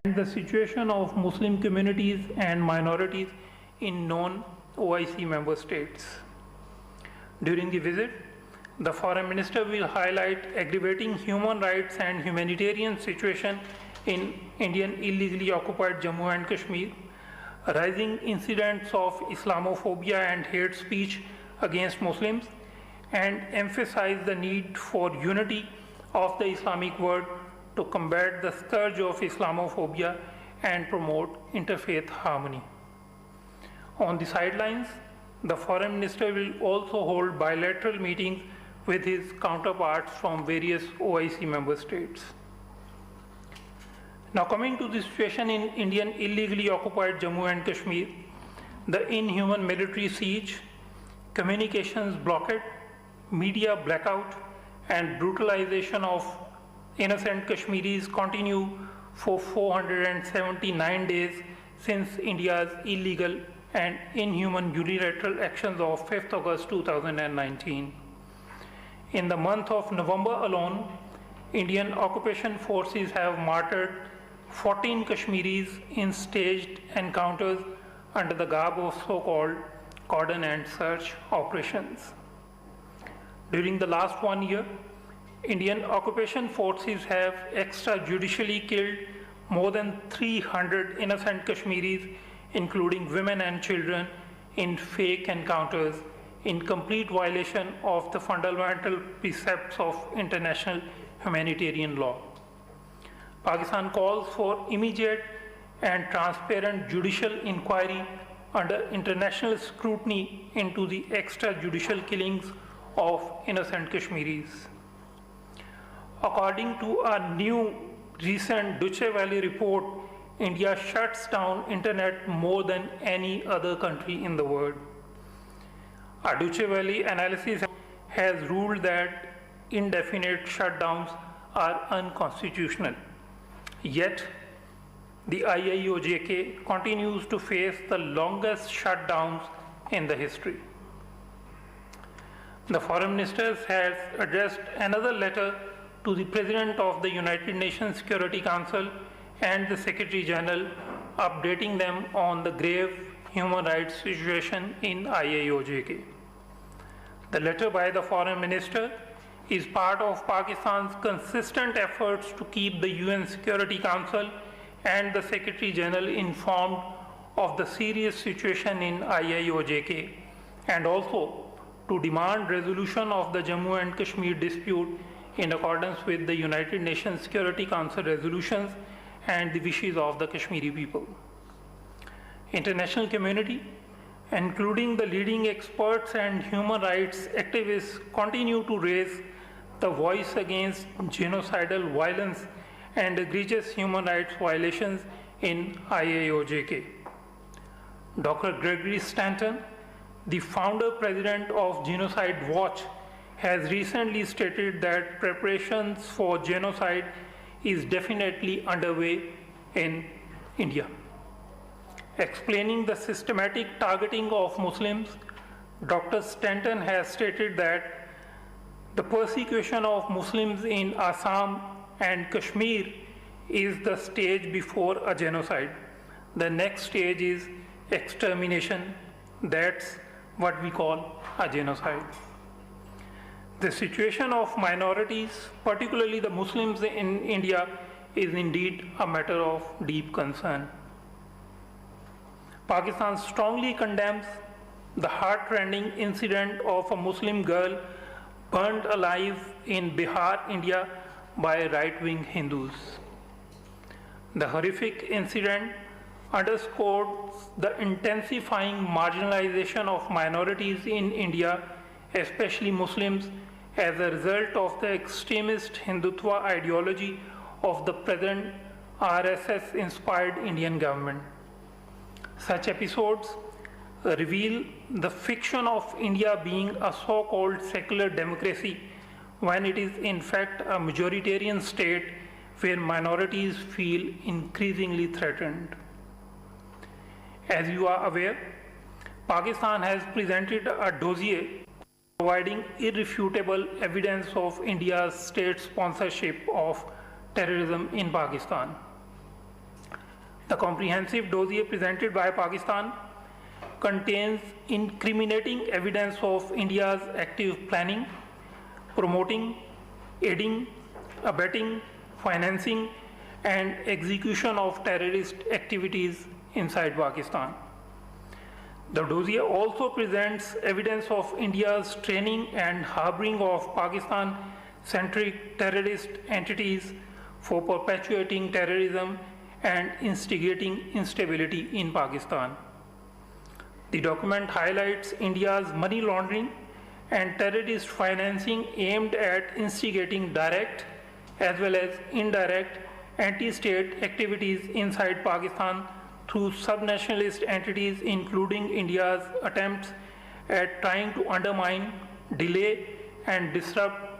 and the situation of Muslim communities and minorities in non-OIC member states. During the visit, the Foreign Minister will highlight aggravating human rights and humanitarian situation in Indian illegally occupied Jammu and Kashmir, rising incidents of Islamophobia and hate speech against Muslims, and emphasize the need for unity of the Islamic world to combat the scourge of Islamophobia and promote interfaith harmony. On the sidelines, the Foreign Minister will also hold bilateral meetings with his counterparts from various OIC member states. Now coming to the situation in Indian illegally occupied Jammu and Kashmir, the inhuman military siege, communications blockade, media blackout, and brutalization of innocent Kashmiris continue for 479 days since India's illegal and inhuman unilateral actions of 5th August 2019. In the month of November alone, Indian occupation forces have martyred 14 Kashmiris in staged encounters under the garb of so-called cordon and search operations. During the last 1 year, Indian occupation forces have extrajudicially killed more than 300 innocent Kashmiris, including women and children, in fake encounters, in complete violation of the fundamental precepts of international humanitarian law. Pakistan calls for immediate and transparent judicial inquiry under international scrutiny into the extrajudicial killings of innocent Kashmiris. According to a new recent Deutsche Welle report, India shuts down internet more than any other country in the world. A Deutsche Welle analysis has ruled that indefinite shutdowns are unconstitutional. Yet, the IIOJK continues to face the longest shutdowns in the history. The Foreign Minister has addressed another letter to the President of the United Nations Security Council and the Secretary General, updating them on the grave human rights situation in IIOJK. The letter by the Foreign Minister is part of Pakistan's consistent efforts to keep the UN Security Council and the Secretary General informed of the serious situation in IIOJK, and also to demand resolution of the Jammu and Kashmir dispute in accordance with the United Nations Security Council resolutions and the wishes of the Kashmiri people. International community, including the leading experts and human rights activists, continue to raise the voice against genocidal violence and egregious human rights violations in IIOJK. Dr. Gregory Stanton, the founder president of Genocide Watch, has recently stated that preparations for genocide is definitely underway in India. Explaining the systematic targeting of Muslims, Dr. Stanton has stated that the persecution of Muslims in Assam and Kashmir is the stage before a genocide. The next stage is extermination. That's what we call a genocide. The situation of minorities, particularly the Muslims in India, is indeed a matter of deep concern. Pakistan strongly condemns the heart-rending incident of a Muslim girl burned alive in Bihar, India by right-wing Hindus. The horrific incident underscores the intensifying marginalization of minorities in India, especially Muslims, as a result of the extremist Hindutva ideology of the present RSS-inspired Indian government. Such episodes reveal the fiction of India being a so-called secular democracy when it is in fact a majoritarian state where minorities feel increasingly threatened. As you are aware, Pakistan has presented a dossier providing irrefutable evidence of India's state sponsorship of terrorism in Pakistan. The comprehensive dossier presented by Pakistan contains incriminating evidence of India's active planning, promoting, aiding, abetting, financing, and execution of terrorist activities inside Pakistan. The dossier also presents evidence of India's training and harboring of Pakistan-centric terrorist entities for perpetuating terrorism and instigating instability in Pakistan. The document highlights India's money laundering and terrorist financing aimed at instigating direct as well as indirect anti-state activities inside Pakistan through subnationalist entities, including India's attempts at trying to undermine, delay, and disrupt